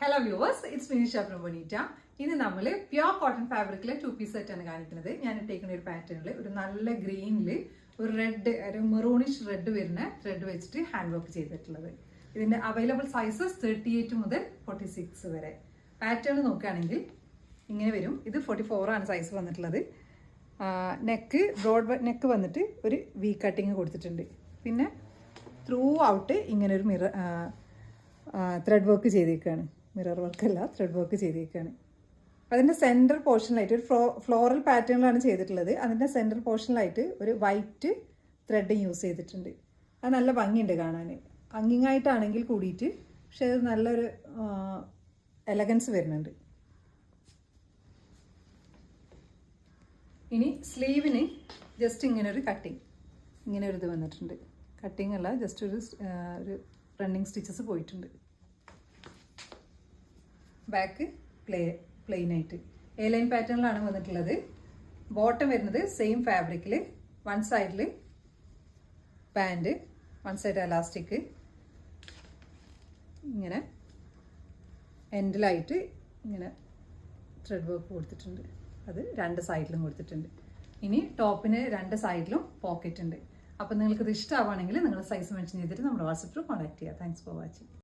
Hello viewers, it's Minisha from Bonita. ഇന്ന് നമ്മൾ pure cotton ഫാബ്രിക്കിലെ 2-piece സെറ്റാണ് കാണിക്കുന്നത്. ഞാൻ ഇട്ടേക്കുന്ന ഒരു പാറ്റേണിൽ ഒരു നല്ല ഗ്രീനിൽ ഒരു റെഡ്, ഒരു മെറൂണിഷ് റെഡ് വരുന്ന ത്രെഡ് വെച്ചിട്ട് ഹാൻഡ് വർക്ക് ചെയ്തിട്ടുള്ളത്. ഇതിന്റെ അവൈലബിൾ സൈസസ് 38 മുതൽ 46 വരെ. പാറ്റേൺ നോക്കുകയാണെങ്കിൽ ഇങ്ങനെ വരും. ഇത് 44 ആണ് സൈസ് വന്നിട്ടുള്ളത്. നെക്ക് ബ്രോഡ് നെക്ക് വന്നിട്ട് ഒരു വി കട്ടിങ് കൊടുത്തിട്ടുണ്ട്. പിന്നെ ത്രൂ ഔട്ട് ഇങ്ങനെ ഒരു ത്രെഡ് വർക്ക് ചെയ്തേക്കാണ്. മിറർ വർക്കല്ല, ത്രെഡ് വർക്ക് ചെയ്തേക്കാണ്. അതിൻ്റെ സെൻറ്റർ പോർഷനിലായിട്ട് ഒരു ഫ്ലോറൽ പാറ്റേണിലാണ് ചെയ്തിട്ടുള്ളത്. അതിൻ്റെ സെൻറ്റർ പോർഷനിലായിട്ട് ഒരു വൈറ്റ് ത്രെഡ് യൂസ് ചെയ്തിട്ടുണ്ട്. അത് നല്ല ഭംഗിയുണ്ട് കാണാൻ. അങ്ങിങ്ങായിട്ടാണെങ്കിൽ കൂടിയിട്ട്, പക്ഷെ അത് നല്ലൊരു എലഗൻസ് വരുന്നുണ്ട്. ഇനി സ്ലീവിന് ജസ്റ്റ് ഇങ്ങനെ ഒരു കട്ടിങ്, ഇങ്ങനെ ഒരു ഇത് വന്നിട്ടുണ്ട്. കട്ടിങ് അല്ല, ജസ്റ്റ് ഒരു റണ്ണിങ് സ്റ്റിച്ചസ് പോയിട്ടുണ്ട്. ബാക്ക് പ്ലെയിൻ ആയിട്ട് എ ലൈൻ പാറ്റേണിലാണ് വന്നിട്ടുള്ളത്. ബോട്ടം വരുന്നത് സെയിം ഫാബ്രിക്കിൽ, വൺ സൈഡിൽ പാൻറ്, വൺ സൈഡ് എലാസ്റ്റിക്, ഇങ്ങനെ എൻഡിലായിട്ട് ഇങ്ങനെ ത്രെഡ് വർക്ക് കൊടുത്തിട്ടുണ്ട്. അത് രണ്ട് സൈഡിലും കൊടുത്തിട്ടുണ്ട്. ഇനി ടോപ്പിന് രണ്ട് സൈഡിലും പോക്കറ്റ് ഉണ്ട്. അപ്പോൾ നിങ്ങൾക്കിത് ഇഷ്ടമാവുകയാണെങ്കിൽ നിങ്ങൾ സൈസ് മെൻഷൻ ചെയ്തിട്ട് നമ്മുടെ വാട്സപ്പിൽ കോൺടാക്ട് ചെയ്യുക. Thanks for watching.